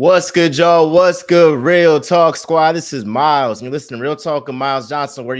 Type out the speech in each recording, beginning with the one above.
What's good, y'all? What's good, Real Talk Squad? This is Miles. You're listening to Real Talk with Miles Johnson, where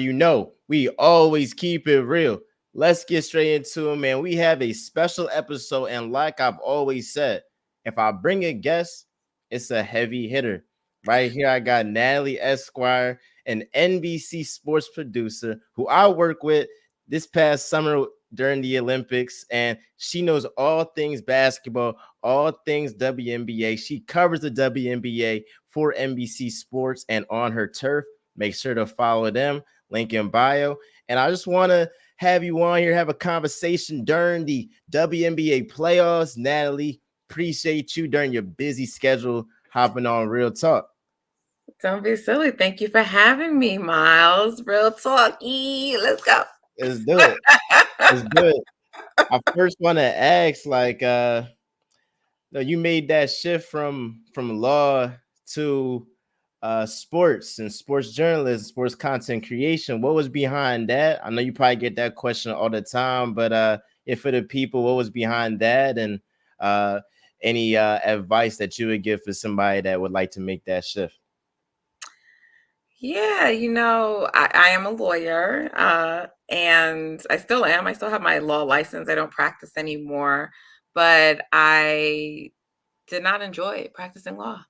we always keep it real. Let's get straight into it, man. We have a special episode, and like I've always said, if I bring a guest, it's a heavy hitter. Right here, I got Natalie Esquire, an NBC sports producer who I work with this past summer during the Olympics, and she knows all things basketball, all things WNBA. She covers the WNBA for NBC Sports and on her turf. Make sure to follow them. Link in bio. And I just want to have you on here, have a conversation during the WNBA playoffs. Natalie, appreciate you during your busy schedule hopping on Real Talk. Don't be silly. Thank you for having me, Miles. Real talky. Let's go. Let's do it. Let's do it. I first want to ask, you made that shift from law to sports and sports journalism, sports content creation. What was behind that? I know you probably get that question all the time, but if for the people, what was behind that, and any advice that you would give for somebody that would like to make that shift? Yeah, I am a lawyer, and I still am. I still have my law license. I don't practice anymore, but I did not enjoy practicing law.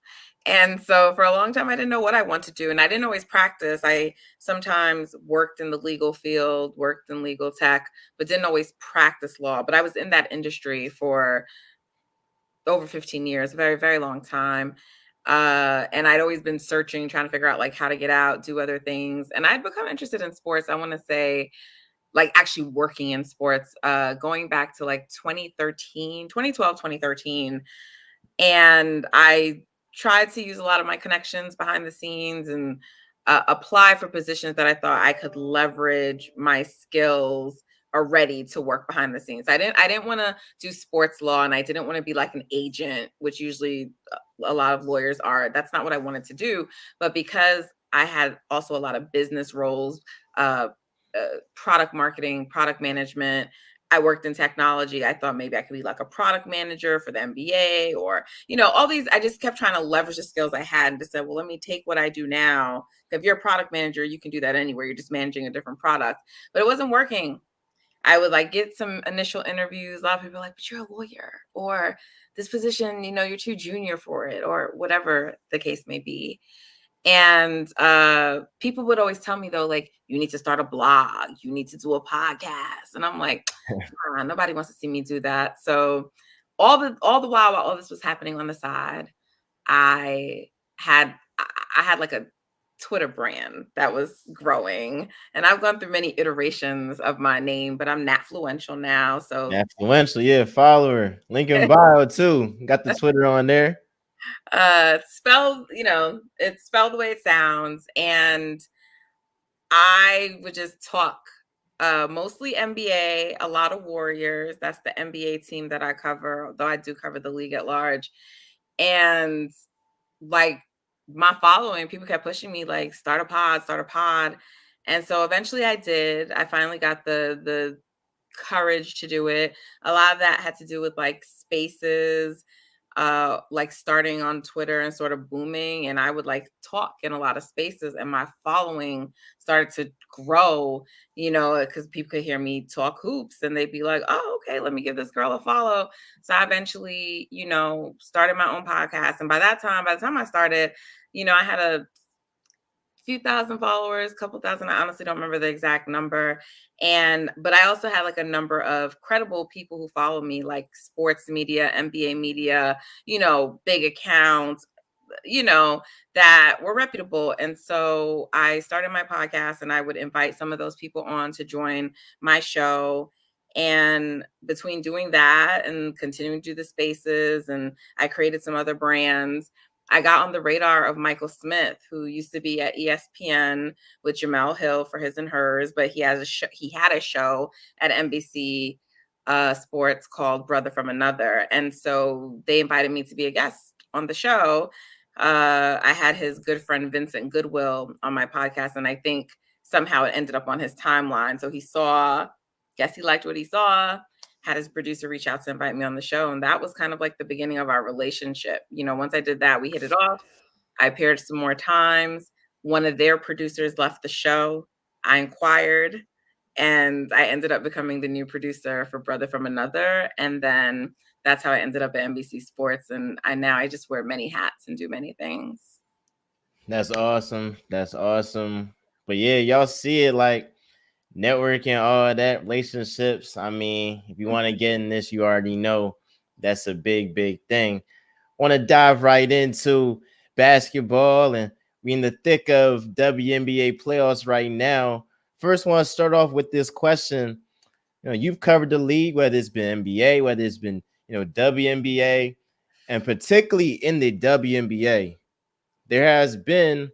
And so for a long time, I didn't know what I want to do. And I didn't always practice. I sometimes worked in the legal field, worked in legal tech, but didn't always practice law. But I was in that industry for over 15 years, a very, very long time. And I'd always been searching, trying to figure out like how to get out, do other things. And I'd become interested in sports. I want to say like actually working in sports, going back to like 2012, 2013. And I tried to use a lot of my connections behind the scenes and apply for positions that I thought I could leverage my skills already to work behind the scenes. I didn't want to do sports law, and I didn't want to be like an agent, which usually a lot of lawyers are. That's not what I wanted to do. But because I had also a lot of business roles, product marketing, product management, I worked in technology. I thought maybe I could be like a product manager for the NBA or, all these. I just kept trying to leverage the skills I had and just said, well, let me take what I do now. If you're a product manager, you can do that anywhere. You're just managing a different product. But it wasn't working. I would like get some initial interviews. A lot of people are like, but you're a lawyer, or this position, you're too junior for it, or whatever the case may be. And people would always tell me though, like, you need to start a blog, you need to do a podcast. And I'm like, nah, nobody wants to see me do that. So all the while all this was happening on the side, I had like a Twitter brand that was growing. And I've gone through many iterations of my name, but I'm Natfluential now. So Influential, yeah, follower. Link in bio too. Got the Twitter on there. spelled, it's spelled the way it sounds. And I would just talk mostly NBA, a lot of Warriors. That's the NBA team that I cover, although I do cover the league at large. And like my following, people kept pushing me like start a pod, start a pod. And so eventually I did. I finally got the courage to do it. A lot of that had to do with like spaces, like starting on Twitter and sort of booming, and I would like talk in a lot of spaces, and my following started to grow, because people could hear me talk hoops and they'd be like, oh, okay, let me give this girl a follow. So I eventually, started my own podcast. And by the time I started, I had a few thousand followers, couple thousand. I honestly don't remember the exact number. But I also had like a number of credible people who follow me, like sports media, NBA media, big accounts, that were reputable. And so I started my podcast, and I would invite some of those people on to join my show. And between doing that and continuing to do the spaces, and I created some other brands, I got on the radar of Michael Smith, who used to be at ESPN with Jamel Hill for His and Hers, but he had a show at NBC Sports called Brother from Another. And so they invited me to be a guest on the show. I had his good friend Vincent Goodwill on my podcast, and I think somehow it ended up on his timeline. So he liked what he saw. had his producer reach out to invite me on the show. And that was kind of like the beginning of our relationship. Once I did that, we hit it off. I appeared some more times. One of their producers left the show. I inquired, and I ended up becoming the new producer for Brother from Another. And then that's how I ended up at NBC Sports. And I just wear many hats and do many things. That's awesome. That's awesome. But yeah, y'all see it like networking, all that, relationships. I mean, if you want to get in this, you already know that's a big, big thing. Want to dive right into basketball, and we in the thick of WNBA playoffs right now. First, want to start off with this question. You've covered the league, whether it's been NBA, whether it's been WNBA, and particularly in the WNBA, there has been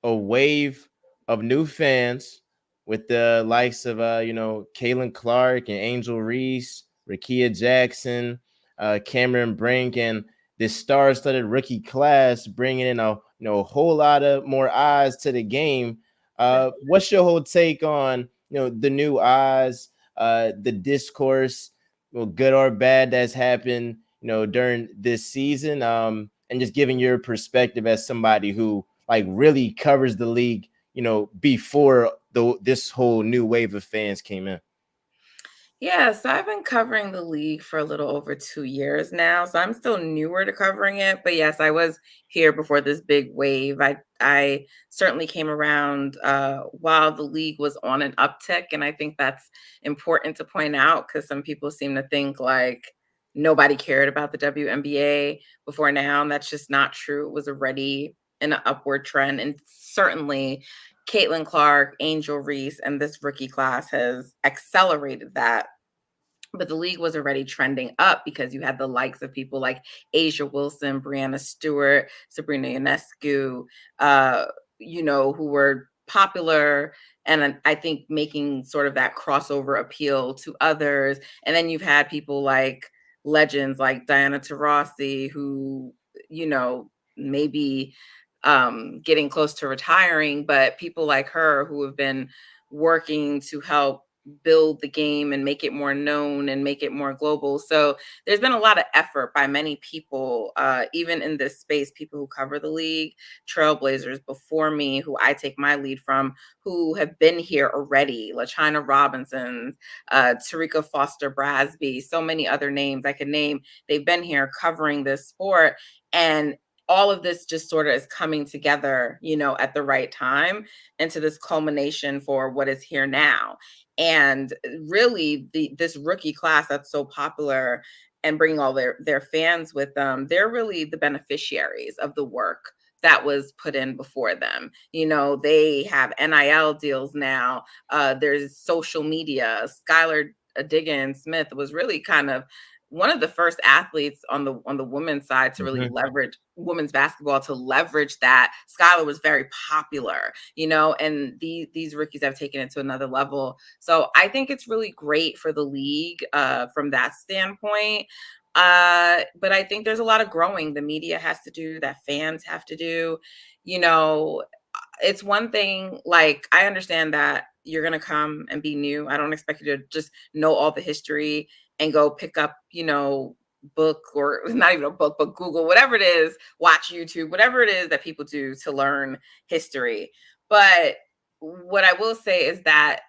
a wave of new fans with the likes of Caitlyn Clark and Angel Reese, Rakia Jackson, Cameron Brink, and this star-studded rookie class bringing in a whole lot of more eyes to the game. What's your whole take on the new eyes, the discourse, good or bad, that's happened during this season? And just giving your perspective as somebody who like really covers the league, before this whole new wave of fans came in. Yeah, so I've been covering the league for a little over 2 years now, so I'm still newer to covering it, but yes, I was here before this big wave. I certainly came around while the league was on an uptick, and I think that's important to point out because some people seem to think like nobody cared about the WNBA before now, and that's just not true. It was already in an upward trend, and certainly Caitlyn Clark, Angel Reese, and this rookie class has accelerated that. But the league was already trending up because you had the likes of people like Asia Wilson, Brianna Stewart, Sabrina Ionescu, who were popular and I think making sort of that crossover appeal to others. And then you've had people like legends like Diana Taurasi, who, maybe getting close to retiring, but people like her who have been working to help build the game and make it more known and make it more global. So there's been a lot of effort by many people, even in this space, people who cover the league, trailblazers before me, who I take my lead from, who have been here already, LaChina Robinson, Tarika Foster Brasby, so many other names I could name. They've been here covering this sport. And all of this just sort of is coming together, at the right time into this culmination for what is here now. And really, this rookie class that's so popular and bringing all their fans with them, they're really the beneficiaries of the work that was put in before them. They have NIL deals now. There's social media. Skylar Diggins Smith was really kind of one of the first athletes on the women's side to really leverage women's basketball, to leverage that. Skylar was very popular, and these rookies have taken it to another level. So I think it's really great for the league from that standpoint. But I think there's a lot of growing the media has to do, that fans have to do. It's one thing, like, I understand that you're going to come and be new. I don't expect you to just know all the history and go pick up, book, or not even a book, but Google, whatever it is, watch YouTube, whatever it is that people do to learn history. But what I will say is that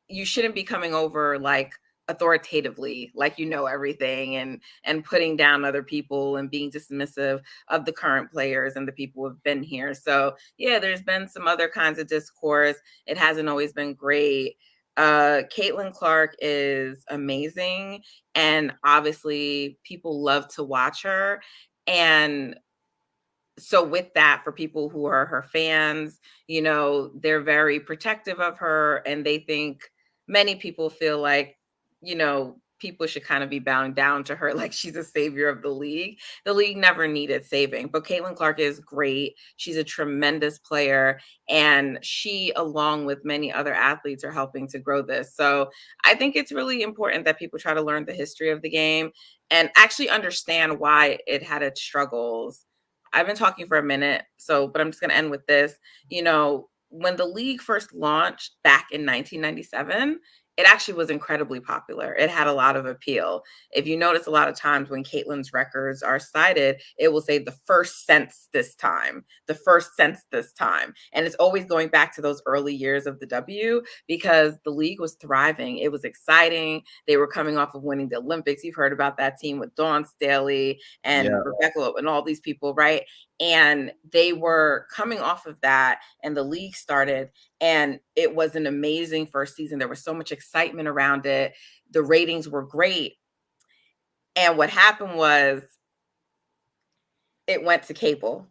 you shouldn't be coming over like authoritatively, like everything, and putting down other people and being dismissive of the current players and the people who have been here. So yeah, there's been some other kinds of discourse. It hasn't always been great. Caitlyn Clark is amazing, and obviously people love to watch her. And so with that, for people who are her fans, they're very protective of her, and they think, many people feel like, people should kind of be bowing down to her like she's a savior of the league. The league never needed saving, but Caitlyn Clark is great. She's a tremendous player, and she, along with many other athletes, are helping to grow this. So I think it's really important that people try to learn the history of the game and actually understand why it had its struggles. I've been talking for a minute, but I'm just going to end with this. When the league first launched back in 1997, it actually was incredibly popular. It had a lot of appeal. If you notice, a lot of times when Caitlyn's records are cited, it will say the first since this time, the first since this time. And it's always going back to those early years of the W, because the league was thriving. It was exciting. They were coming off of winning the Olympics. You've heard about that team with Dawn Staley and Yeah. Rebecca and all these people, right? And they were coming off of that, and the league started, and it was an amazing first season. There was so much excitement around it. The ratings were great. And what happened was it went to cable,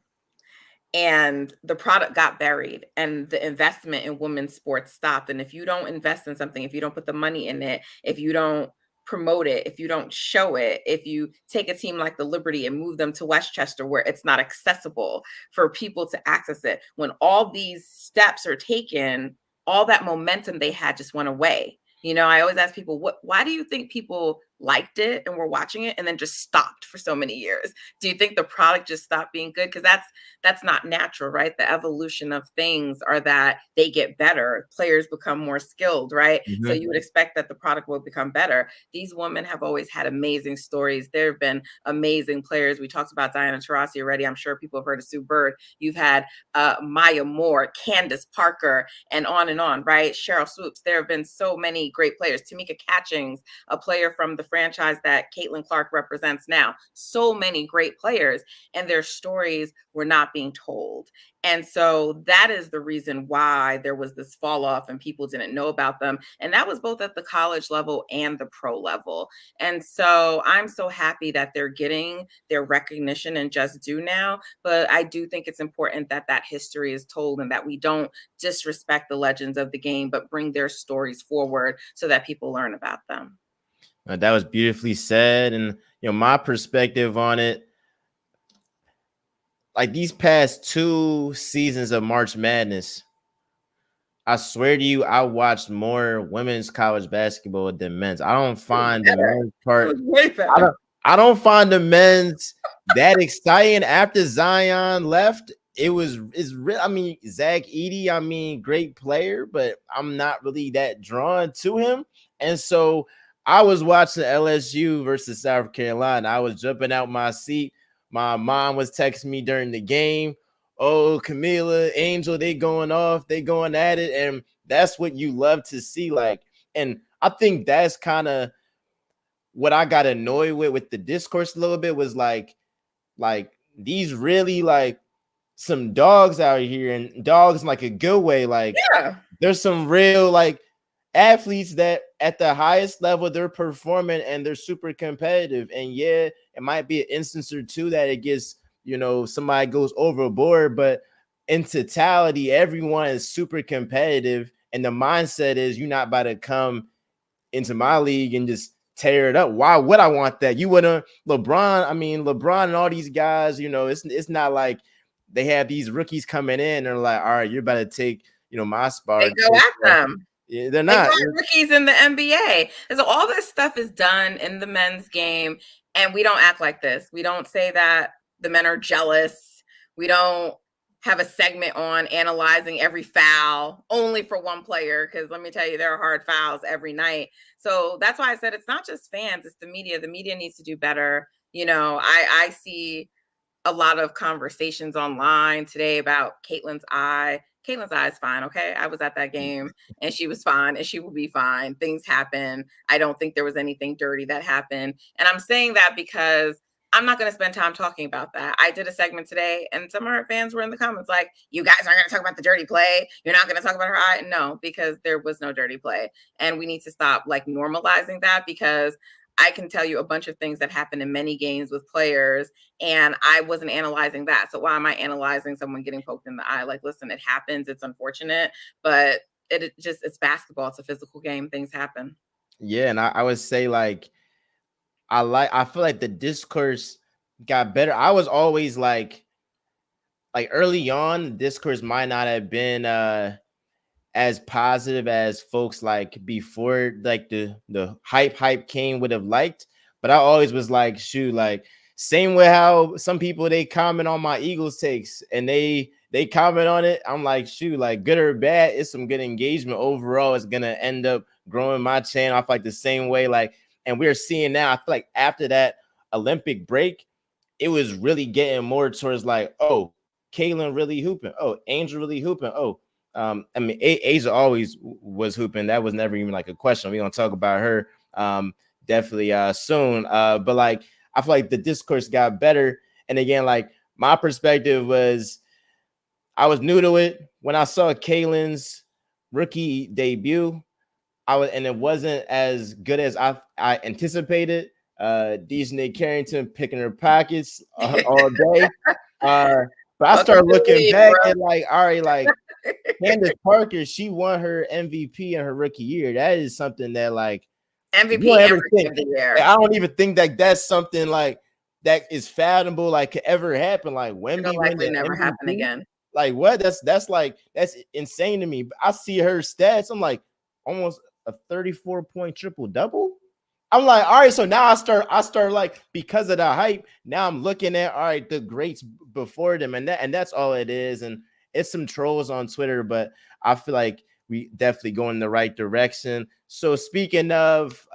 and the product got buried, and the investment in women's sports stopped. And if you don't invest in something, if you don't put the money in it, if you don't promote it, if you don't show it, if you take a team like the Liberty and move them to Westchester where it's not accessible for people to access it, when all these steps are taken, all that momentum they had just went away. I always ask people, why do you think people liked it and were watching it and then just stopped for so many years? Do you think the product just stopped being good? Because that's not natural, right? The evolution of things are that they get better, players become more skilled, right? So Mhm. you would expect that the product will become better. These women have always had amazing stories. There have been amazing players. We talked about Diana Taurasi already. I'm sure people have heard of Sue Bird. You've had Maya Moore, Candace Parker, and on, right? Cheryl Swoops. There have been so many great players. Tamika Catchings, a player from the franchise that Caitlyn Clark represents now. So many great players, and their stories were not being told. And so that is the reason why there was this fall off and people didn't know about them. And that was both at the college level and the pro level. And so I'm so happy that they're getting their recognition and just due now. But I do think it's important that that history is told and that we don't disrespect the legends of the game, but bring their stories forward so that people learn about them. That was beautifully said. And, my perspective on it, like these past 2 seasons of March Madness, I swear to you, I watched more women's college basketball than men's. I don't It was find the better. men's It part. was way I better. don't. I don't find the men's that exciting. After Zion left, it's real. I mean, Zach Edey. I mean, great player, but I'm not really that drawn to him. And so I was watching LSU versus South Carolina. I was jumping out my seat. My mom was texting me during the game. Oh, Camila, Angel, they going off, they going at it, and that's what you love to see. Like, and I think that's kind of what I got annoyed with the discourse a little bit was like these really like some dogs out here, and dogs in like a good way. Like Yeah. there's some real like athletes that at the highest level they're performing and they're super competitive. And yeah, it might be an instance or two that it gets, somebody goes overboard, but in totality, everyone is super competitive. And the mindset is you're not about to come into my league and just tear it up. Why would I want that? You wouldn't. LeBron and all these guys, it's not like they have these rookies coming in and they're like, all right, you're about to take, my They spot. go at them. Yeah, they're They not. got rookies in the NBA. And so all this stuff is done in the men's game, and we don't act like this. We don't say that the men are jealous. We don't have a segment on analyzing every foul only for one player, because let me tell you, there are hard fouls every night. So that's why I said it's not just fans, it's the media. The media needs to do better. I see a lot of conversations online today about Caitlyn's eye. Caitlyn's eye is fine, okay? I was at that game and she was fine and she will be fine. Things happen. I don't think there was anything dirty that happened. And I'm saying that because I'm not going to spend time talking about that. I did a segment today and some of her fans were in the comments like, you guys aren't going to talk about the dirty play. You're not going to talk about her eye. No, because there was no dirty play. And we need to stop like normalizing that, because I can tell you a bunch of things that happen in many games with players, and I wasn't analyzing that. So why am I analyzing someone getting poked in the eye? Like, listen, it happens. It's unfortunate, but it's basketball. It's a physical game. Things happen. Yeah, and I would say like I feel like the discourse got better. I was always like early on, the discourse might not have been as positive as folks like before, like the hype came would have liked. But I always was like, shoot, like same way how some people they comment on my Eagles takes and they comment on it, I'm like, shoot, like good or bad, it's some good engagement overall. It's gonna end up growing my channel. I feel like the same way, like, and we're seeing now. I feel like after that Olympic break, it was really getting more towards like, oh, Caitlyn really hooping. Oh, Angel really hooping. Oh, I mean, Asia always was hooping. That was never even like a question. We're gonna talk about her definitely soon. But like, I feel like the discourse got better. And again, like my perspective was, I was new to it when I saw Caitlyn's rookie debut. And it wasn't as good as I anticipated. DJ Carrington picking her pockets all day. But I Welcome started to the looking league, back bro. and like, all right, like Candace Parker, she won her MVP in her rookie year. That is something that like you MVP don't and ever rookie think. of the year. I don't even think that that's something like that is fathomable, like could ever happen. Like It'll Wemby win likely the never happen MVP. again. Like what? That's like that's insane to me. I see her stats. I'm like almost a 34-point triple double. I'm like, all right, so now I start like because of the hype. Now I'm looking at all right, the greats before them, and that's all it is. And it's some trolls on Twitter, but I feel like we definitely go in the right direction. So speaking of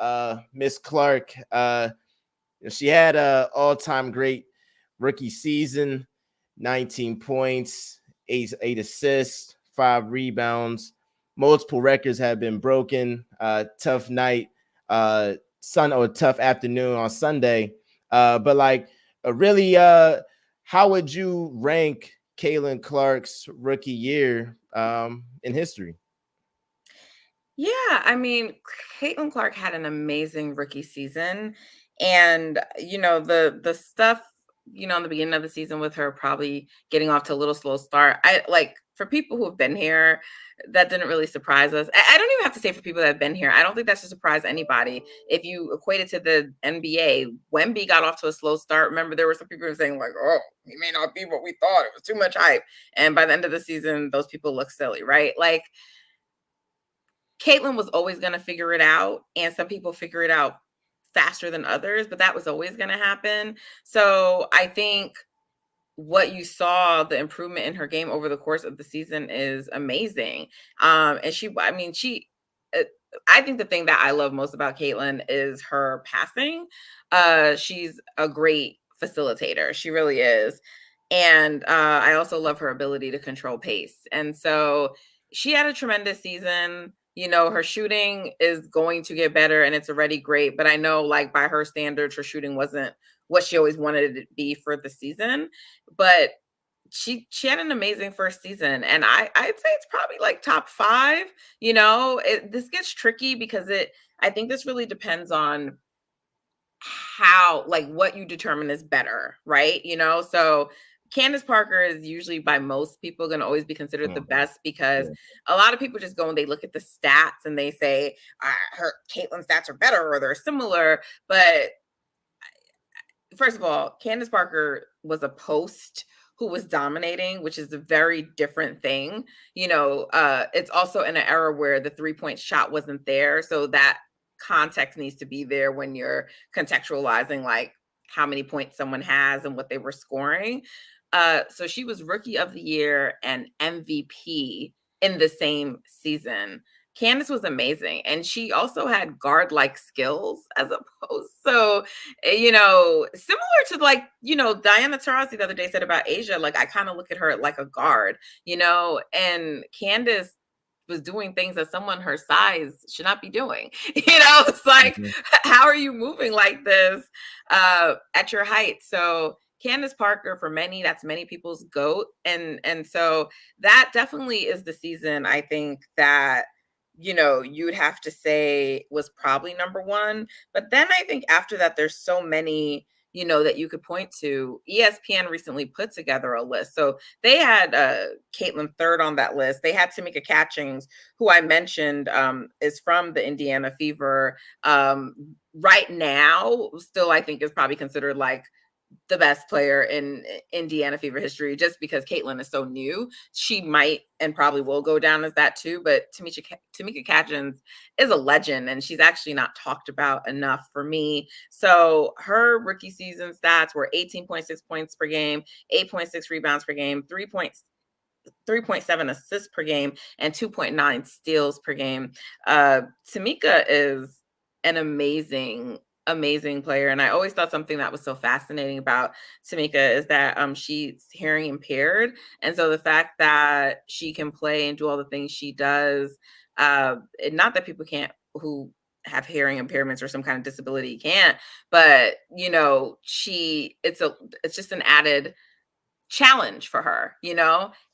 Miss Clark, she had a all-time great rookie season, 19 points, eight assists, 5 rebounds. Multiple records have been broken. Tough night, tough afternoon on Sunday. But like, really, how would you rank Caitlyn Clark's rookie year in history? Yeah, I mean, Caitlin Clark had an amazing rookie season, and the stuff in the beginning of the season with her probably getting off to a little slow start. I like for people who have been here, that didn't really surprise us. I don't even have to say for people that have been here. I don't think that should surprise anybody. If you equate it to the NBA, Wemby got off to a slow start. Remember, there were some people who were saying like, "Oh, he may not be what we thought. It was too much hype." And by the end of the season, those people look silly, right? Like Caitlyn was always going to figure it out, and some people figure it out faster than others, but that was always going to happen. So I think what you saw, the improvement in her game over the course of the season is amazing. And uh, I think the thing that I love most about Caitlyn is her passing. She's a great facilitator. She really is. And I also love her ability to control pace. And so she had a tremendous season. Her shooting is going to get better and it's already great. But I know, like, by her standards, her shooting wasn't what she always wanted it to be for the season. But she had an amazing first season, and I'd say it's probably like top 5. This gets tricky because I think this really depends on how, like, what you determine is better, right? So Candace Parker is usually by most people going to always be considered the best because Yeah. a lot of people just go and they look at the stats and they say her Caitlyn's stats are better or they're similar. But first of all, Candace Parker was a post who was dominating, which is a very different thing. It's also in an era where the 3-point shot wasn't there. So that context needs to be there when you're contextualizing like how many points someone has and what they were scoring. So she was rookie of the year and MVP in the same season. Candace was amazing. And she also had guard-like skills as opposed. So similar to like, Diana Taurasi the other day said about Asia, like I kind of look at her like a guard, and Candace was doing things that someone her size should not be doing. It's like, Mhm. how are you moving like this at your height? So Candace Parker, for many, that's many people's GOAT. And so that definitely is the season I think that you'd have to say was probably number 1. But then I think after that, there's so many, that you could point to. ESPN recently put together a list. So they had Caitlyn third on that list. They had Tamika Catchings, who I mentioned is from the Indiana Fever. Right now, still, I think is probably considered like the best player in Indiana Fever history, just because Caitlyn is so new. She might and probably will go down as that too. But Tamika Catchings is a legend, and she's actually not talked about enough for me. So her rookie season stats were 18.6 points per game, 8.6 rebounds per game, 3.6 3.7 assists per game and 2.9 steals per game. Tamika is an amazing player, and I always thought something that was so fascinating about Tamika is that she's hearing impaired, and so the fact that she can play and do all the things she does, not that people can't who have hearing impairments or some kind of disability can't, but it's just an added challenge for her,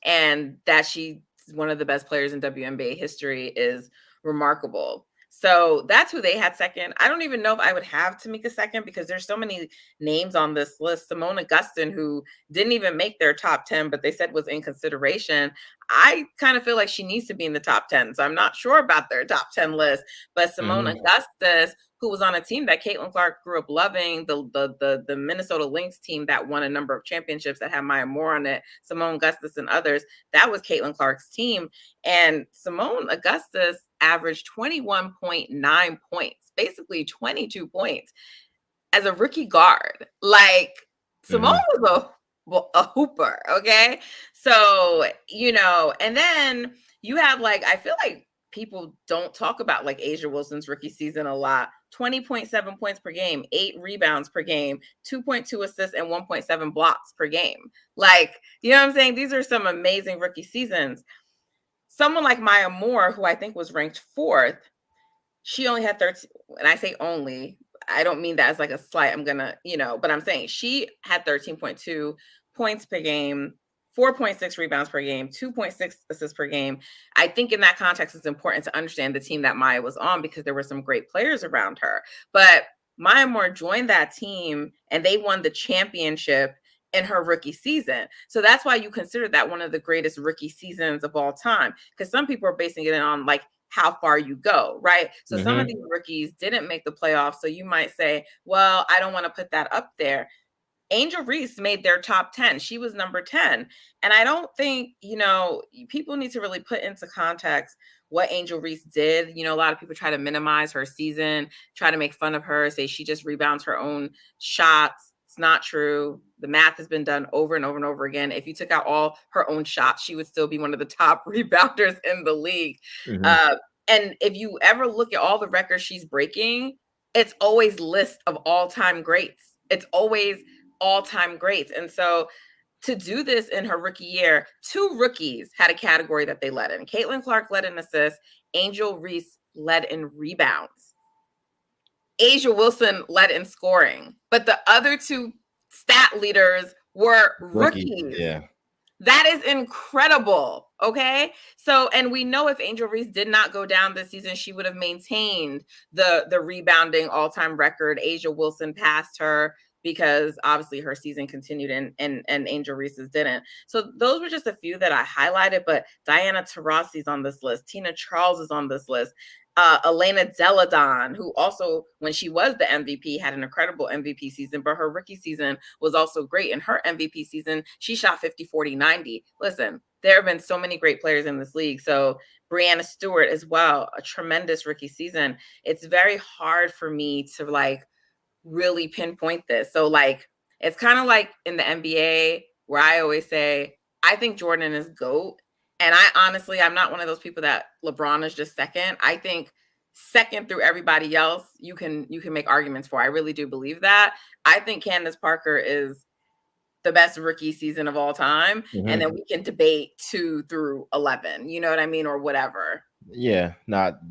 and that she's one of the best players in WNBA history is remarkable. So that's who they had second. I don't even know if I would have Tamika second because there's so many names on this list. Simone Augustin, who didn't even make their top 10, but they said was in consideration. I kind of feel like she needs to be in the top 10. So I'm not sure about their top 10 list. But Simone Augustus, who was on a team that Caitlyn Clark grew up loving, the Minnesota Lynx team that won a number of championships that had Maya Moore on it, Simone Augustus and others. That was Caitlyn Clark's team. And Simone Augustus averaged 21.9 points, basically 22 points as a rookie guard. Like, Simone was a hooper, okay? So, and then you have I feel like people don't talk about A'ja Wilson's rookie season a lot. 20.7 points per game, 8 rebounds per game, 2.2 assists, and 1.7 blocks per game. You know what I'm saying? These are some amazing rookie seasons. Someone like Maya Moore, who I think was ranked 4th, she only had 13, and I say only, I don't mean that as a slight. I'm gonna, but I'm saying she had 13.2 points per game, 4.6 rebounds per game, 2.6 assists per game. I think in that context, it's important to understand the team that Maya was on because there were some great players around her. But Maya Moore joined that team and they won the championship in her rookie season. So that's why you consider that one of the greatest rookie seasons of all time. Because some people are basing it on how far you go, right? So some of these rookies didn't make the playoffs. So you might say, well, I don't want to put that up there. Angel Reese made their top 10. She was number 10. And I don't think, people need to really put into context what Angel Reese did. A lot of people try to minimize her season, try to make fun of her, say she just rebounds her own shots. It's not true. The math has been done over and over and over again. If you took out all her own shots, she would still be one of the top rebounders in the league. And if you ever look at all the records she's breaking, it's always list of all-time greats. It's always all-time greats. And so to do this in her rookie year, 2 rookies had a category that they led in. Caitlyn Clark led in assists. Angel Reese led in rebounds. A'ja Wilson led in scoring. But the other 2 stat leaders were rookies. Yeah. That is incredible. Okay. So, and we know if Angel Reese did not go down this season, she would have maintained the rebounding all-time record. A'ja Wilson passed her because obviously her season continued and Angel Reese's didn't. So those were just a few that I highlighted, but Diana Taurasi's on this list. Tina Charles is on this list. Elena Deladon, who also, when she was the MVP, had an incredible MVP season, but her rookie season was also great. In her MVP season, she shot 50, 40, 90. Listen, there have been so many great players in this league. So Brianna Stewart as well, a tremendous rookie season. It's very hard for me to really pinpoint this. So it's kind of like in the NBA where I always say, I think Jordan is GOAT. And I'm not one of those people that LeBron is just second. I think second through everybody else, you can make arguments for. I really do believe that. I think Candace Parker is the best rookie season of all time. And then we can debate 2 through 11, you know what I mean? Or whatever. Yeah,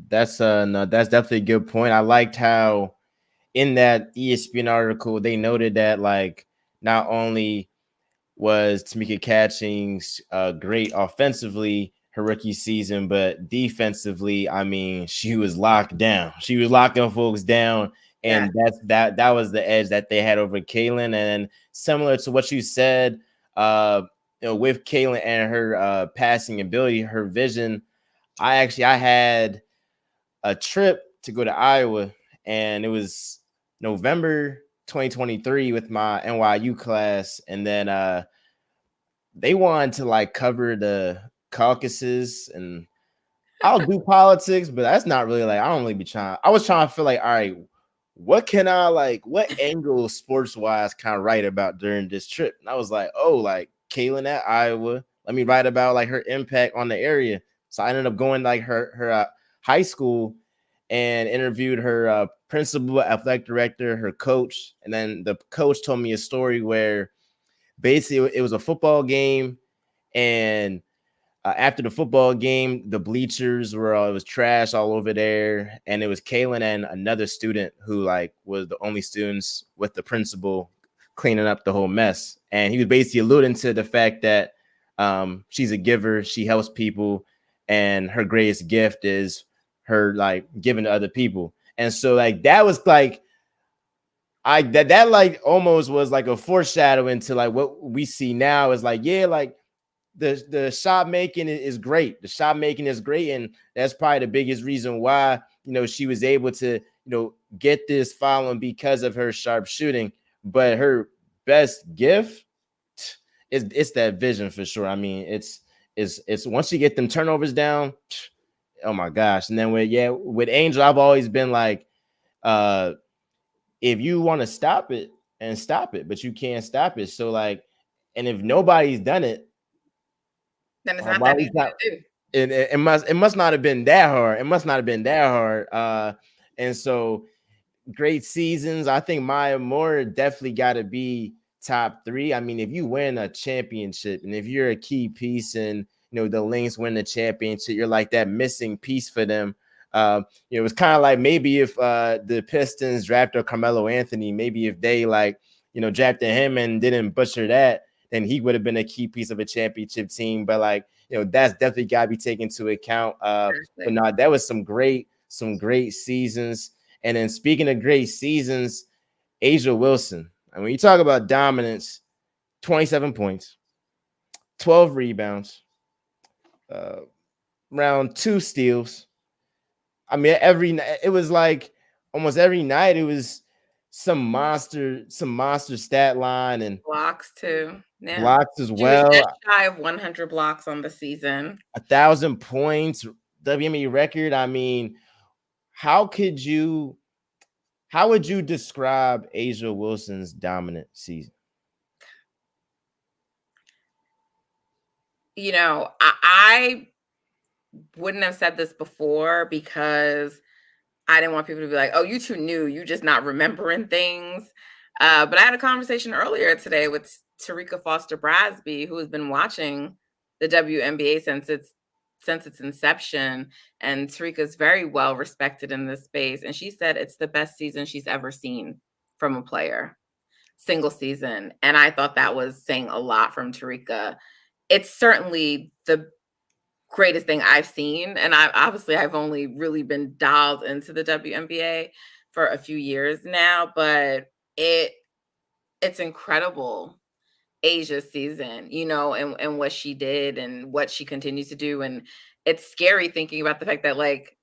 that's definitely a good point. I liked how in that ESPN article, they noted that not only was Tamika Catchings great offensively her rookie season, but defensively, I mean, she was locked down. She was locking folks down, and that was the edge that they had over Caitlyn. And similar to what you said, with Caitlyn and her passing ability, her vision, I had a trip to go to Iowa, and it was November 2023 with my NYU class, and then they wanted to cover the caucuses, and I'll do politics, but that's not really I don't really be trying. I was trying to feel all right, what can I what angle sports wise kind of write about during this trip? And I was oh, Caitlyn at Iowa, let me write about like her impact on the area. So I ended up going like her high school and interviewed her principal, athletic director, her coach, and then the coach told me a story where basically it was a football game, and after the football game, the bleachers were it was trash all over there, and it was Caitlyn and another student who like was the only students with the principal cleaning up the whole mess. And he was basically alluding to the fact that she's a giver, she helps people, and her greatest gift is her like giving to other people. And so like that was like that like almost was like a foreshadowing to like what we see now is like, yeah, like the shot making is great. The shot making is great, and that's probably the biggest reason why she was able to get this following because of her sharp shooting. But her best gift is it's that vision for sure. I mean, it's once you get them turnovers down, oh my gosh. And then with Angel, I've always been like, if you want to stop it and stop it, but you can't stop it. So like, and if nobody's done it, then it's not why that we easy not? to do. It must not have been that hard. It must not have been that hard. And so great seasons. I think Maya Moore definitely got to be top 3. I mean, if you win a championship and if you're a key piece and the Lynx win the championship, you're like that missing piece for them. It was kind of like maybe if the Pistons drafted Carmelo Anthony, maybe if they like drafted him and didn't butcher that, then he would have been a key piece of a championship team. But like that's definitely got to be taken into account. But no, that was some great seasons. And then speaking of great seasons, A'ja Wilson. And when you talk about dominance, 27 points, 12 rebounds, around 2 steals. I mean, it was like almost every night it was some monster stat line and blocks too. Yeah. blocks as She was well. just shy of 100 blocks on the season. 1,000 points, WNBA record. I mean, how would you describe A'ja Wilson's dominant season? I wouldn't have said this before because I didn't want people to be like, oh, you too new. You just not remembering things. But I had a conversation earlier today with Tamika Foster-Brasby, who has been watching the WNBA since its inception. And Tarika's very well respected in this space. And she said it's the best season she's ever seen from a player, single season. And I thought that was saying a lot from Tarika. It's certainly the greatest thing I've seen. And I've only really been dialed into the WNBA for a few years now, but it's incredible. A'ja's season, and what she did and what she continues to do. And it's scary thinking about the fact that like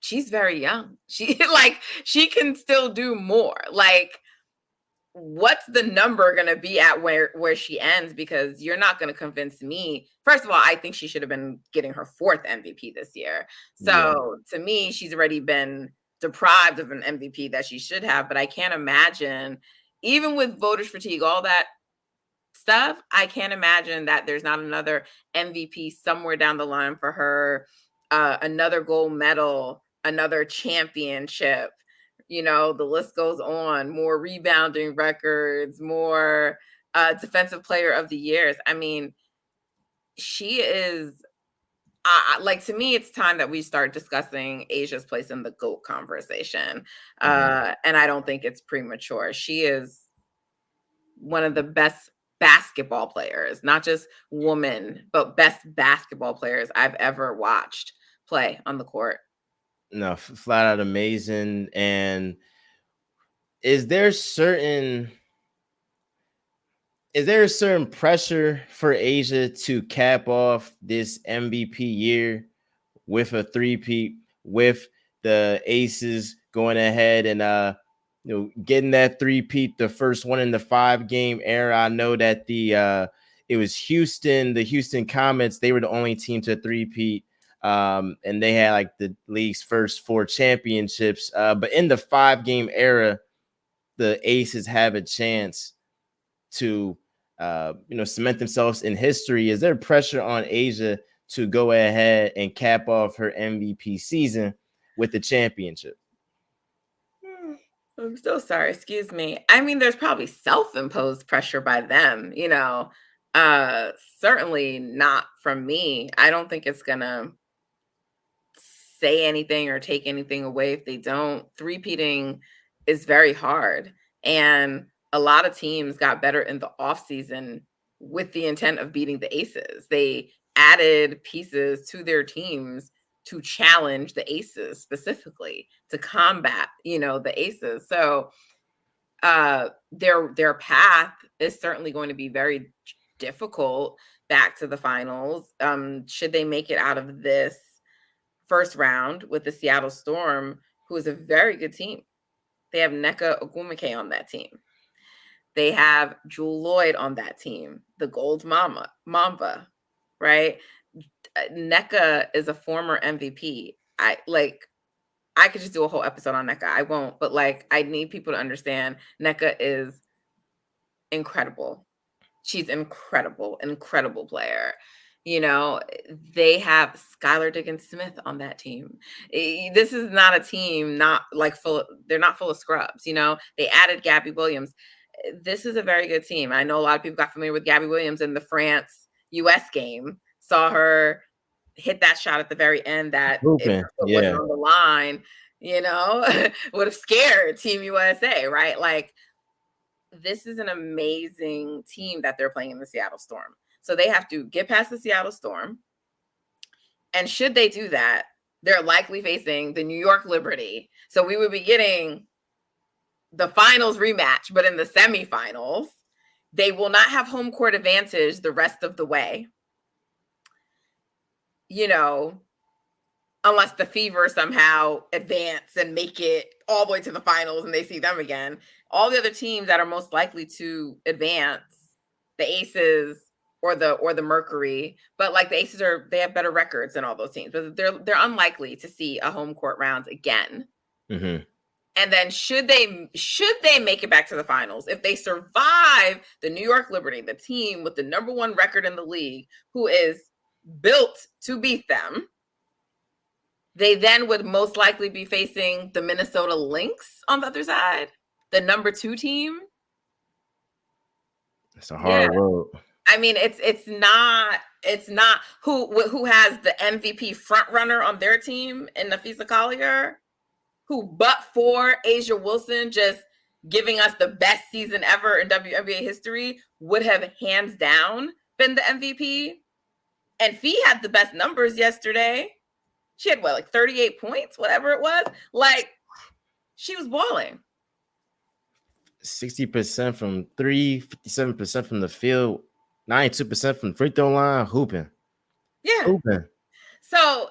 she's very young. She can still do more. Like, what's the number going to be at where she ends? Because you're not going to convince me. First of all, I think she should have been getting her 4th MVP this year. So to me, she's already been deprived of an MVP that she should have. But I can't imagine, even with voters fatigue, all that stuff, I can't imagine that there's not another MVP somewhere down the line for her, another gold medal, another championship. The list goes on. More rebounding records, more defensive player of the years. I mean, she is like, to me, it's time that we start discussing A'ja's place in the GOAT conversation. And I don't think it's premature. She is one of the best basketball players, not just woman, but best basketball players I've ever watched play on the court. No, flat out amazing. And is there a certain pressure for A'ja to cap off this MVP year with a three-peat, with the Aces going ahead and getting that three-peat, the first one in the 5-game era? I know that it was the Houston Comets, they were the only team to three-peat. And they had like the league's first 4 championships. But in the 5-game era, the Aces have a chance to cement themselves in history. Is there pressure on Asia to go ahead and cap off her MVP season with the championship? I'm so sorry. Excuse me. I mean, there's probably self-imposed pressure by them, certainly not from me. I don't think it's gonna say anything or take anything away if they don't. Three-peating is very hard. And a lot of teams got better in the offseason with the intent of beating the Aces. They added pieces to their teams to challenge the Aces specifically to combat, the Aces. So their path is certainly going to be very difficult back to the finals. Should they make it out of this first round with the Seattle Storm, who is a very good team. They have Nneka Ogwumike on that team. They have Jewel Lloyd on that team, the Gold Mamba, right? Nneka is a former MVP. I could just do a whole episode on Nneka. I won't, but I need people to understand Nneka is incredible. She's incredible player. They have Skylar Diggins-Smith on that team. This is not a team they're not full of scrubs. They added Gabby Williams. This is a very good team. I know a lot of people got familiar with Gabby Williams in the France-US game, saw her hit that shot at the very end that if her foot wasn't on the line, would have scared Team USA, right? This is an amazing team that they're playing in the Seattle Storm. So they have to get past the Seattle Storm. And should they do that, they're likely facing the New York Liberty. So we would be getting the finals rematch, but in the semifinals, they will not have home court advantage the rest of the way. Unless the Fever somehow advance and make it all the way to the finals and they see them again. All the other teams that are most likely to advance, the Aces or the Mercury, but the Aces they have better records than all those teams, but they're unlikely to see a home court round again. Mm-hmm. And then should they make it back to the finals, if they survive the New York Liberty, the team with the #1 record in the league, who is built to beat them, they then would most likely be facing the Minnesota Lynx on the other side, the #2 team. It's a hard road. I mean, it's not who has the MVP front runner on their team in Nafisa Collier, who but for Asia Wilson just giving us the best season ever in WNBA history would have hands down been the MVP. And Fee had the best numbers yesterday. She had 38 points, whatever it was. She was balling. 60% from 3, 57% from the field, 92% from the free throw line, hooping. Yeah. Hooping. So,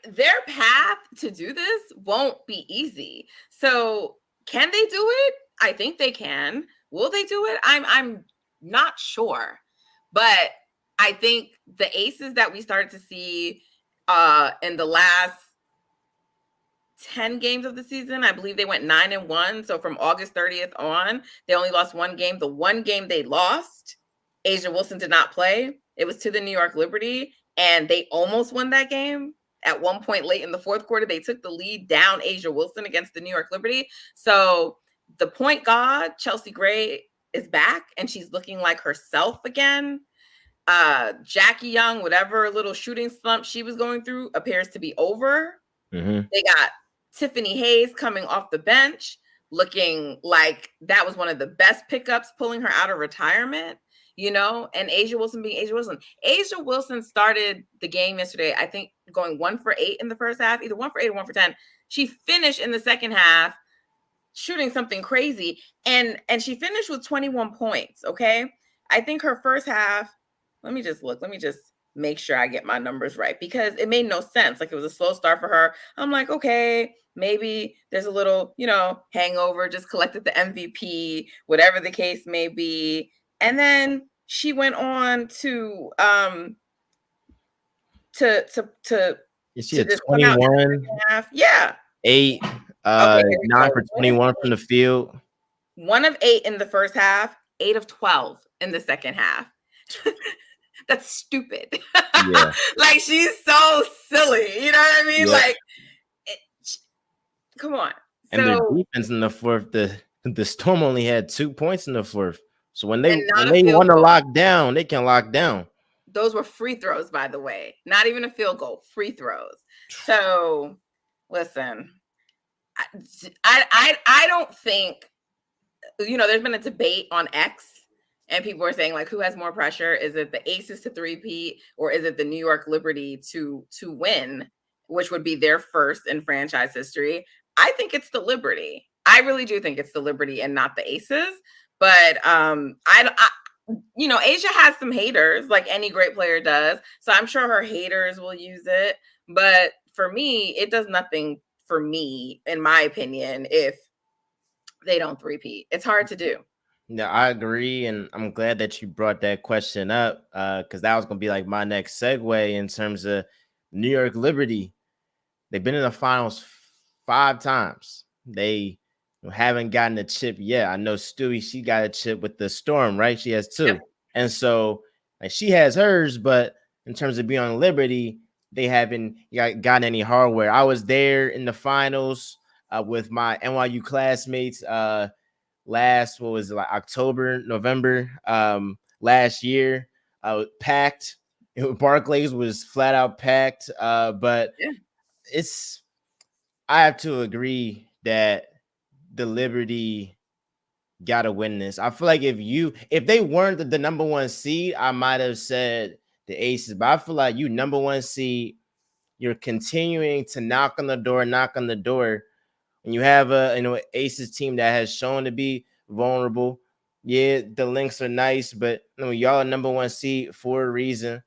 their path to do this won't be easy. So, can they do it? I think they can. Will they do it? I'm not sure. But I think the Aces that we started to see in the last 10 games of the season, I believe they went 9-1. So from August 30th on, they only lost one game. The one game they lost, Asia Wilson did not play. It was to the New York Liberty, and they almost won that game. At one point late in the fourth quarter, they took the lead down Asia Wilson against the New York Liberty. So the point guard, Chelsea Gray, is back, and she's looking like herself again. Jackie Young, whatever little shooting slump she was going through, appears to be over. Mm-hmm. They got Tiffany Hayes coming off the bench, looking like that was one of the best pickups, pulling her out of retirement, and Asia Wilson being Asia Wilson. Asia Wilson started the game yesterday, I think, going 1 for 8 in the first half, either 1 for 8 or 1 for 10. She finished in the second half shooting something crazy, and she finished with 21 points, okay? I think her first half, let me just make sure I get my numbers right, because it made no sense. It was a slow start for her. I'm like, okay, maybe there's a little, hangover, just collected the MVP, whatever the case may be. And then she went on to she had 21, yeah, 8, 9 for 21 from the field. 1 of 8 in the first half, 8 of 12 in the second half. That's stupid. Yeah. Like, she's so silly. You know what I mean? Yep. Like, it, come on. And their So, defense in the fourth, the Storm only had 2 points in the fourth. So when and not a they field want to goal. lock down, they can lock down. Those were free throws, by the way. Not even a field goal, free throws. So, listen, I don't think, there's been a debate on X, and people are saying, like, who has more pressure? Is it the Aces to three-peat, or is it the New York Liberty to win, which would be their first in franchise history? I think it's the Liberty. I really do think it's the Liberty and not the Aces. But Asia has some haters, like any great player does. So I'm sure her haters will use it. But for me, it does nothing for me, in my opinion, if they don't three-peat. It's hard to do. Yeah, I agree, and I'm glad that you brought that question up because that was gonna be like my next segue in terms of New York Liberty. They've been in the finals 5 times. They haven't gotten a chip yet. I know Stewie, she got a chip with the Storm, right? She has 2. Yep. And so like, she has hers, but in terms of being on Liberty, they haven't gotten any hardware. I was there in the finals with my NYU classmates last, what was it, like October, November last year. Packed. Barclays was flat out packed. But Yeah. I have to agree that the Liberty gotta win this. I feel like if they weren't the number 1 seed, I might have said the Aces, but I feel like you number 1 seed, you're continuing to knock on the door. And you have a Aces team that has shown to be vulnerable. Yeah, the links are nice, but y'all are number 1 seed for a reason.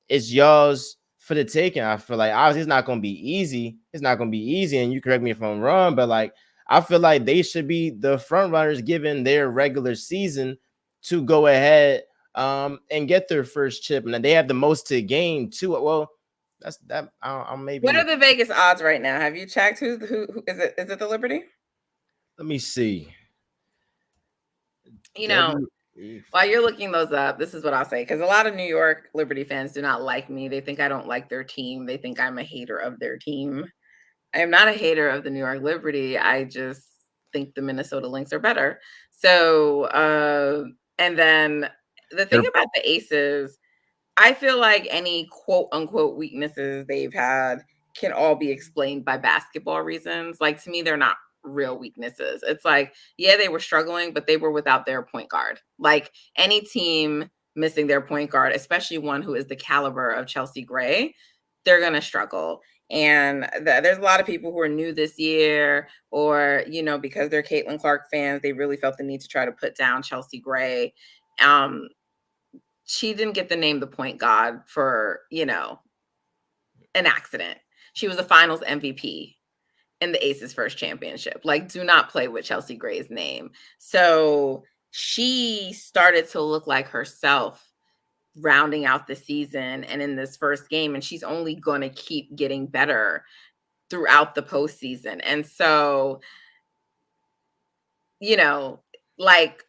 It's y'all's for the taking. I feel like obviously it's not gonna be easy. It's not gonna be easy, and you correct me if I'm wrong, but like I feel like they should be the front runners given their regular season to go ahead and get their first chip. And they have the most to gain too. Well, that's that. I'll maybe. What are the Vegas odds right now? Have you checked who is it? Is it the Liberty? Let me see. While you're looking those up, this is what I'll say, because a lot of New York Liberty fans do not like me. They think I don't like their team. They think I'm a hater of their team. I am not a hater of the New York Liberty. I just think the Minnesota Lynx are better. So, and then the thing about the Aces, I feel like any quote unquote weaknesses they've had can all be explained by basketball reasons. Like, to me, they're not real weaknesses. It's like, yeah, they were struggling, but they were without their point guard. Like, any team missing their point guard, especially one who is the caliber of Chelsea Gray, they're going to struggle. And there's a lot of people who are new this year, or, because they're Caitlyn Clark fans, they really felt the need to try to put down Chelsea Gray. She didn't get the name the point guard for, an accident. She was a finals MVP in the Aces first championship. Like, do not play with Chelsea Gray's name. So she started to look like herself rounding out the season and in this first game, and she's only going to keep getting better throughout the postseason. And so, like,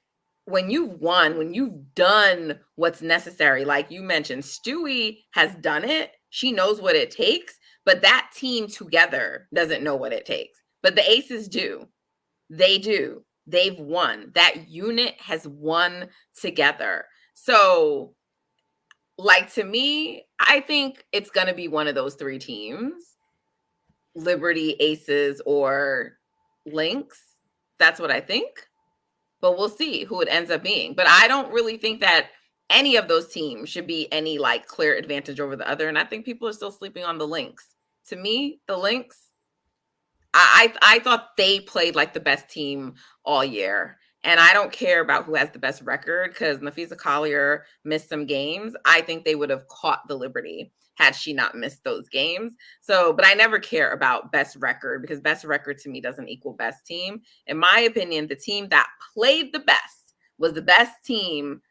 when you've won, when you've done what's necessary, like you mentioned, Stewie has done it. She knows what it takes, but that team together doesn't know what it takes. But the Aces do. They do. They've won. That unit has won together. So, like, to me, I think it's going to be one of those 3 teams, Liberty, Aces, or Lynx. That's what I think. But we'll see who it ends up being. But I don't really think that any of those teams should be any like clear advantage over the other. And I think people are still sleeping on the Lynx. To me, the Lynx, I thought they played like the best team all year. And I don't care about who has the best record, because Nafisa Collier missed some games. I think they would have caught the Liberty had she not missed those games. So, but I never care about best record, because best record to me doesn't equal best team. In my opinion, the team that played the best was the best team,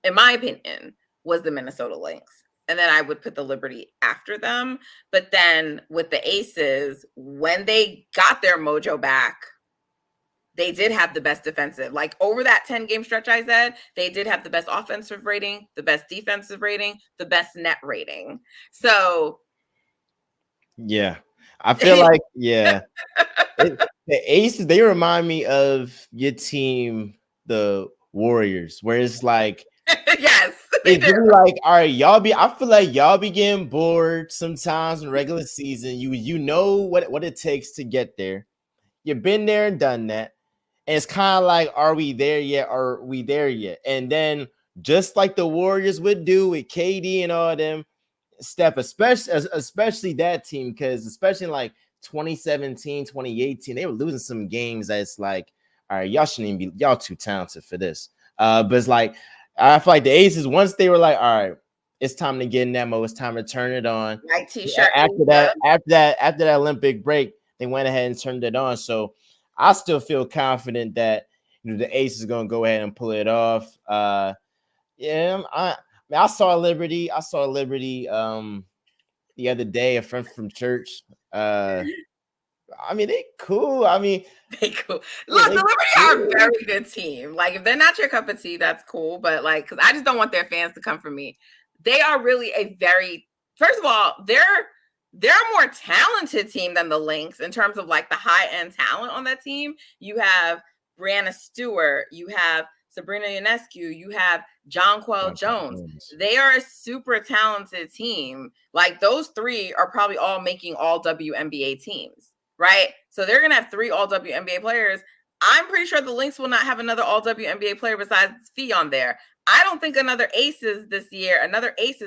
in my opinion, was the Minnesota Lynx. And then I would put the Liberty after them. But then with the Aces, when they got their mojo back, they did have the best defensive. Like over that 10-game stretch I said, they did have the best offensive rating, the best defensive rating, the best net rating. So Yeah. I feel like, yeah. The Aces, they remind me of your team, the Warriors, where it's like, yes, it's really like, all right, I feel like y'all be getting bored sometimes in regular season. You know what it takes to get there. You've been there and done that. And it's kind of like, are we there yet? Are we there yet? And then just like the Warriors would do with KD and all them, Steph, especially that team, because especially in like 2017, 2018, they were losing some games that's like, all right, y'all shouldn't even be, y'all too talented for this. But it's like, I feel like the Aces, once they were like, all right, it's time to get in that mode, it's time to turn it on. white t-shirt. After that Olympic break, they went ahead and turned it on. So I still feel confident that the Aces is gonna go ahead and pull it off. Yeah, I saw Liberty. I saw Liberty the other day, a friend from church. I mean, they cool. I mean, they cool. yeah, Look, they the Liberty are cool. a very good team. Like, if they're not your cup of tea, that's cool. But like, because I just don't want their fans to come for me. They are really a very, first of all, they're a more talented team than the Lynx in terms of like the high end talent on that team. You have Brianna Stewart, you have Sabrina Ionescu, you have Jonquel Jones. They are a super talented team. Like, those three are probably all making all WNBA teams, right? So they're going to have 3 all WNBA players. I'm pretty sure the Lynx will not have another all WNBA player besides Fee on there. I don't think another ace is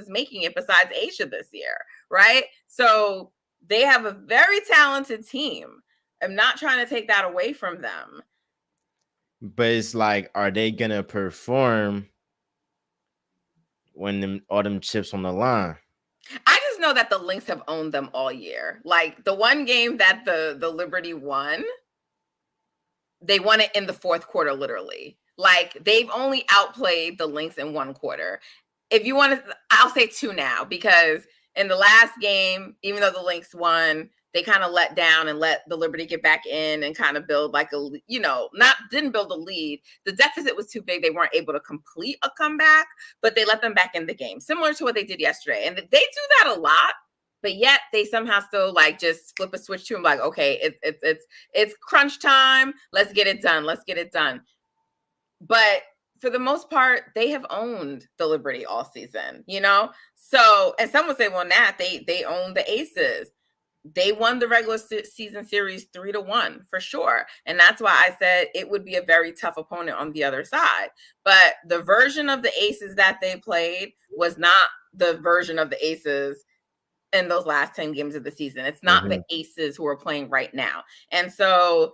making it besides Aisha this year, right? So they have a very talented team. I'm not trying to take that away from them. But it's like, are they gonna perform when all them chips on the line? I just know that the Lynx have owned them all year. Like, the one game that the Liberty won, they won it in the fourth quarter, literally. Like, they've only outplayed the Lynx in one quarter. If you want to, I'll say 2 now, because in the last game, even though the Lynx won, they kind of let down and let the Liberty get back in and kind of build like didn't build a lead. The deficit was too big. They weren't able to complete a comeback, but they let them back in the game, similar to what they did yesterday. And they do that a lot, but yet they somehow still like just flip a switch to them, like, okay, it's crunch time. Let's get it done. Let's get it done. But for the most part, they have owned the Liberty all season, So, and some would say, well, Nat, they own the Aces. They won the regular season series 3-1 for sure. And that's why I said it would be a very tough opponent on the other side. But the version of the Aces that they played was not the version of the Aces in those last 10 games of the season. It's not the Aces who are playing right now. And so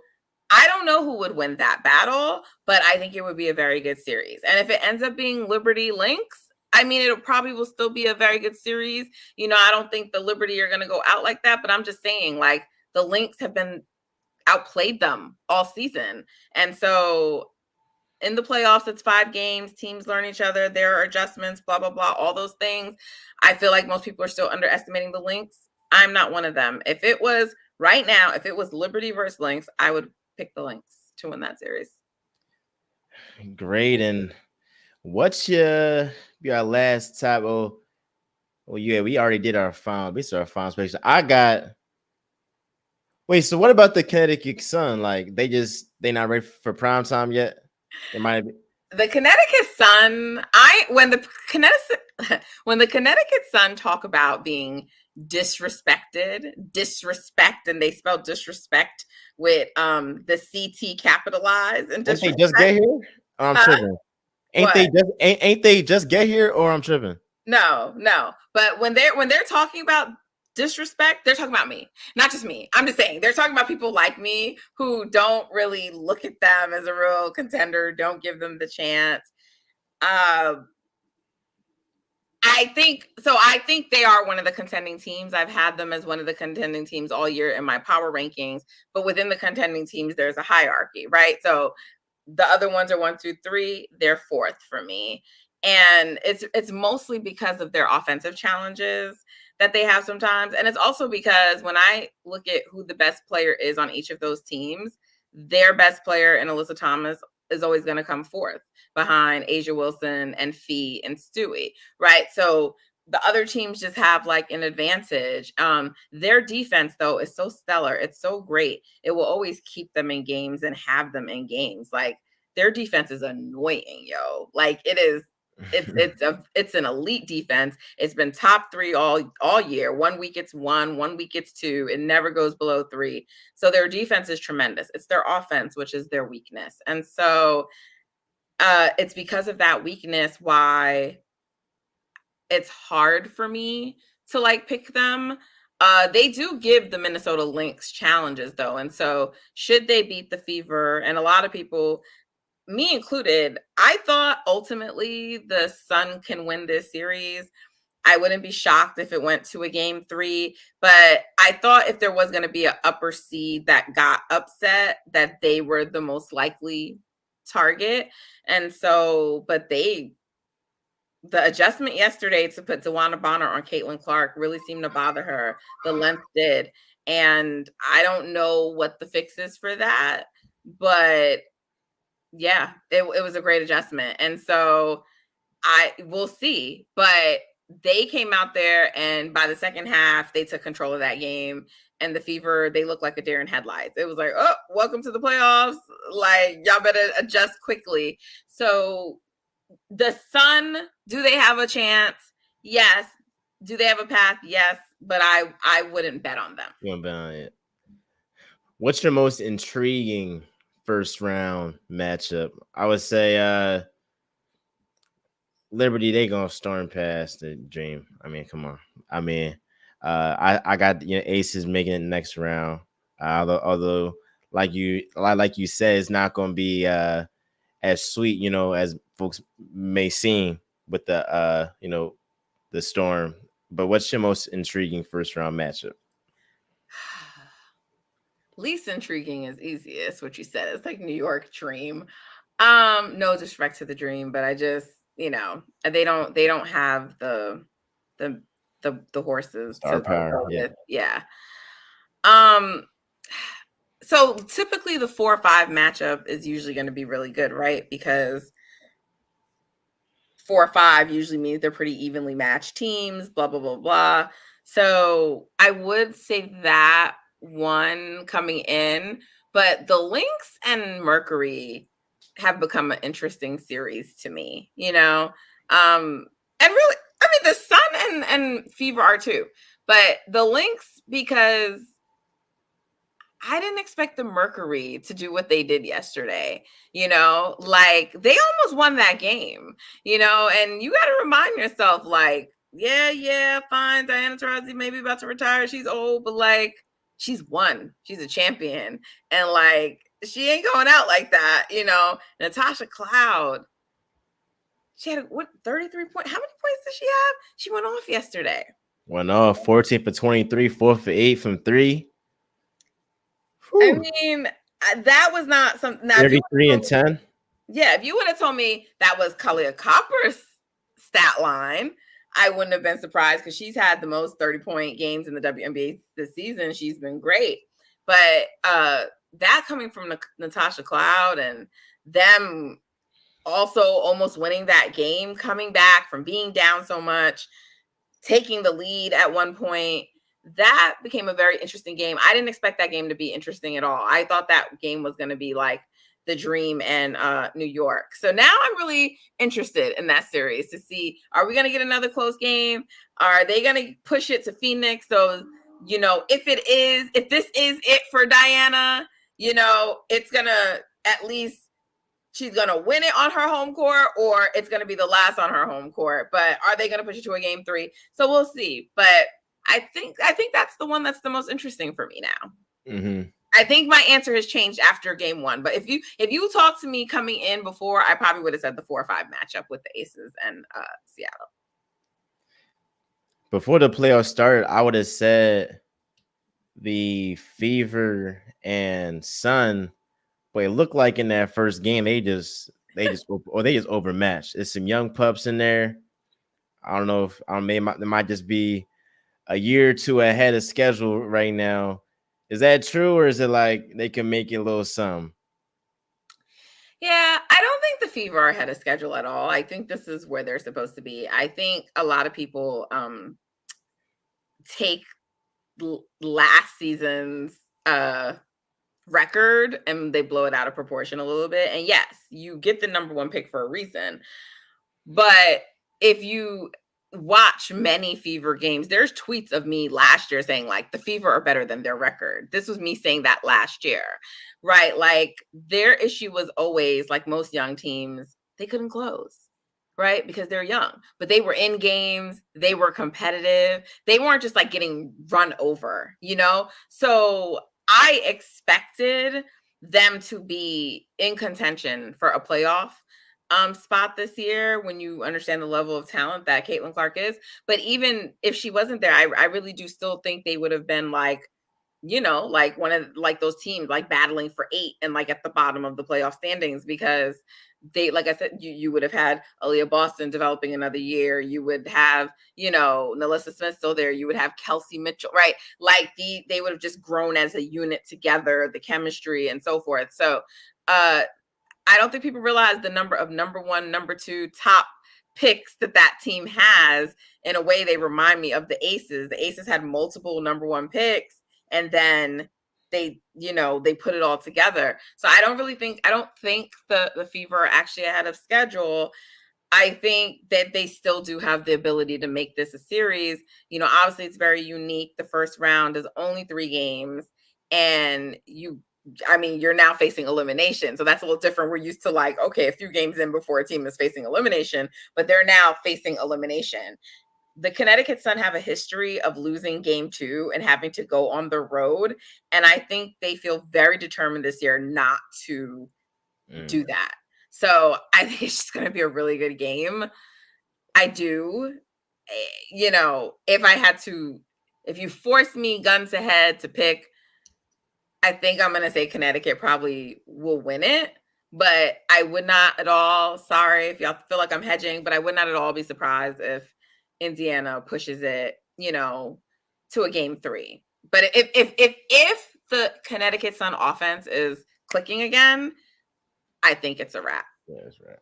I don't know who would win that battle, but I think it would be a very good series. And if it ends up being Liberty Lynx, I mean, it probably will still be a very good series. I don't think the Liberty are going to go out like that, but I'm just saying, like, the Lynx have been outplayed them all season. And so in the playoffs, it's 5 games, teams learn each other, there are adjustments, blah, blah, blah, all those things. I feel like most people are still underestimating the Lynx. I'm not one of them. If it was right now, if it was Liberty versus Lynx, I would pick the Lynx to win that series. Great. And what's your last top? Oh yeah, we already did our final. We saw our final special. Wait, so what about the Connecticut Sun? Like, they not ready for prime time yet? It might be. The Connecticut Sun, when the Connecticut Sun talk about being disrespect, and they spell disrespect with the CT capitalized and Ain't they just get here? Or I'm tripping. Ain't they just get here, or I'm tripping? No. But when they're talking about disrespect, they're talking about me, not just me. I'm just saying they're talking about people like me who don't really look at them as a real contender, don't give them the chance. I think they are one of the contending teams. I've had them as one of the contending teams all year in my power rankings, but within the contending teams, there's a hierarchy, right? So the other ones are 1 through 3, they're 4th for me. And it's mostly because of their offensive challenges that they have sometimes. And it's also because when I look at who the best player is on each of those teams, their best player in Alyssa Thomas is always going to come forth behind Asia Wilson and Fee and Stewie, right? So the other teams just have like an advantage. Their defense, though, is so stellar. It's so great. It will always keep them in games and have them in games. Like, their defense is annoying, yo. Like, it is. It's an elite defense. It's been top 3 all year. 1 week it's 1 week it's 2. It never goes below 3. So their defense is tremendous. It's their offense, which is their weakness. And so it's because of that weakness why it's hard for me to like pick them. They do give the Minnesota Lynx challenges though. And so should they beat the Fever, and a lot of people, me included, I thought ultimately the Sun can win this series. I wouldn't be shocked if it went to a game 3, but I thought if there was going to be an upper seed that got upset, that they were the most likely target. And so, but the adjustment yesterday to put DeWanna Bonner on Caitlyn Clark really seemed to bother her. The length did. And I don't know what the fix is for that, but yeah, it was a great adjustment. And so I will see, but they came out there and by the second half, they took control of that game. And the Fever, they looked like a deer in headlights. It was like, oh, welcome to the playoffs. Like, y'all better adjust quickly. So the Sun, do they have a chance? Yes. Do they have a path? Yes. But I wouldn't bet on them. You won't bet on it. What's your most intriguing first round matchup? I would say Liberty, they gonna storm past the Dream. I mean, come on. I mean, I got Aces making it next round. Although like you said, it's not gonna be as sweet, as folks may seem with the the Storm. But what's your most intriguing first round matchup? Least intriguing is easiest, what you said. It's like New York Dream. No disrespect to the Dream, but I just, they don't have the horses Star to power. Yeah. So typically the 4-5 matchup is usually going to be really good, right? Because 4-5 usually means they're pretty evenly matched teams, blah, blah, blah, blah. So I would say that one coming in, but the Lynx and Mercury have become an interesting series to me, and really, I mean, the Sun and Fever are too, but the Lynx, because I didn't expect the Mercury to do what they did yesterday. Like, they almost won that game, and you got to remind yourself, like, yeah, fine. Diana Taurasi may be about to retire. She's old, but like, she's won. She's a champion. And like, she ain't going out like that, Natasha Cloud, she had 33 points. How many points did she have? She went off yesterday. Went off 14 for 23, 4 for 8 from 3. Whew. I mean, that was not something. 33 and 10. Yeah, if you would have told me that was Kalia Copper's stat line, I wouldn't have been surprised, because she's had the most 30-point games in the WNBA this season. She's been great. But that coming from Natasha Cloud, and them also almost winning that game, coming back from being down so much, taking the lead at one point, that became a very interesting game. I didn't expect that game to be interesting at all. I thought that game was going to be like the Dream and New York. So now I'm really interested in that series to see, are we going to get another close game? Are they going to push it to Phoenix? So, if this is it for Diana, it's going to, at least she's going to win it on her home court, or it's going to be the last on her home court. But are they going to push it to a game 3? So we'll see. But I think that's the one that's the most interesting for me now. Mm-hmm. I think my answer has changed after game 1. But if you talked to me coming in before, I probably would have said the 4-5 matchup with the Aces and Seattle. Before the playoffs started, I would have said the Fever and Sun. But it looked like in that first game, they just overmatched. There's some young pups in there. I don't know if they might just be a year or two ahead of schedule right now. Is that true, or is it like they can make it a little something? Yeah, I don't think the Fever are ahead of schedule at all. I think this is where they're supposed to be. I think a lot of people take last season's record and they blow it out of proportion a little bit. And yes, you get the number one pick for a reason. But if you watch many Fever games, there's tweets of me last year saying like the Fever are better than their record. This was me saying that last year, right? Like their issue was always like most young teams, they couldn't close. Right? Because they're young, but they were in games, they were competitive. They weren't just like getting run over, you know? So I expected them to be in contention for a playoff spot this year when you understand the level of talent that Caitlyn Clark is. But even if she wasn't there, I really do still think they would have been like, you know, like one of like those teams like battling for 8 and like at the bottom of the playoff standings because they, like I said, you would have had Aaliyah Boston developing another year. You would have, you know, Nalissa Smith still there. You would have Kelsey Mitchell, right? Like they would have just grown as a unit together, the chemistry and so forth. So I don't think people realize the number of number one, number two top picks that team has. In a way, they remind me of the Aces. The Aces had multiple number one picks, and then they, you know, they put it all together. So I don't think the Fever are actually ahead of schedule. I think that they still do have the ability to make this a series. You know, obviously it's very unique. The first round is only 3 games, and you're now facing elimination. So that's a little different. We're used to like, okay, a few games in before a team is facing elimination, but they're now facing elimination. The Connecticut Sun have a history of losing game 2 and having to go on the road. And I think they feel very determined this year not to do that. So I think it's just going to be a really good game. I do. You know, if you force me guns ahead to pick, I think I'm going to say Connecticut probably will win it, but I would not at all, sorry if y'all feel like I'm hedging, but I would not at all be surprised if Indiana pushes it, you know, to a game 3. But if the Connecticut Sun offense is clicking again, I think it's a wrap. Yeah, that's right.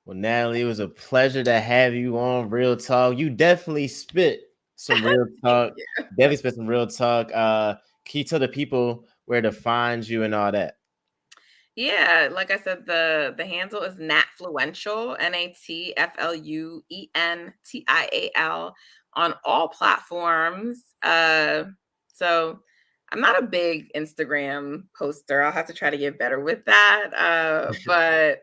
Well, Natalie, it was a pleasure to have you on Real Talk. You definitely spit some real talk. Definitely spit some real talk. Can you tell the people where to find you and all that? Yeah, like I said, the handle is Natfluential, Natfluential on all platforms. So I'm not a big Instagram poster. I'll have to try to get better with that. But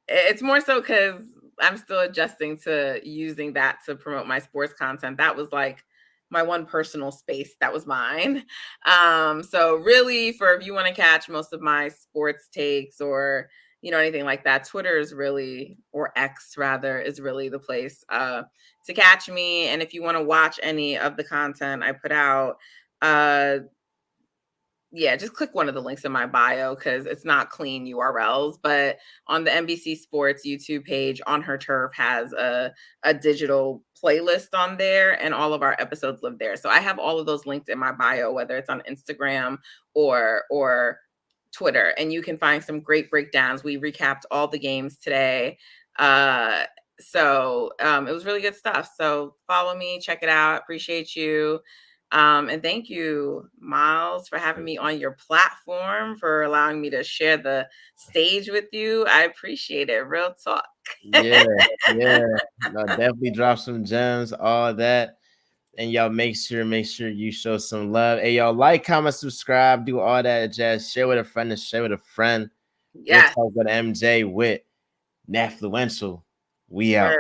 it's more so because I'm still adjusting to using that to promote my sports content. That was like my one personal space that was mine. So really, for if you want to catch most of my sports takes or anything like that, Twitter is really, or X rather, is really the place to catch me. And if you want to watch any of the content I put out, yeah, just click one of the links in my bio because it's not clean URLs. But on the NBC Sports YouTube page, On Her Turf has a digital playlist on there, and all of our episodes live there. So I have all of those linked in my bio, whether it's on Instagram or Twitter, and you can find some great breakdowns. We recapped all the games today. So it was really good stuff. So follow me, check it out. Appreciate you. And thank you, Miles, for having me on your platform, for allowing me to share the stage with you. I appreciate it. Real talk. Yeah. No, definitely drop some gems, all that. And y'all make sure you show some love. Hey, y'all, like, comment, subscribe, do all that jazz. Share with a friend and share with a friend. Yeah. We'll talk with MJ with Natfluential. We out.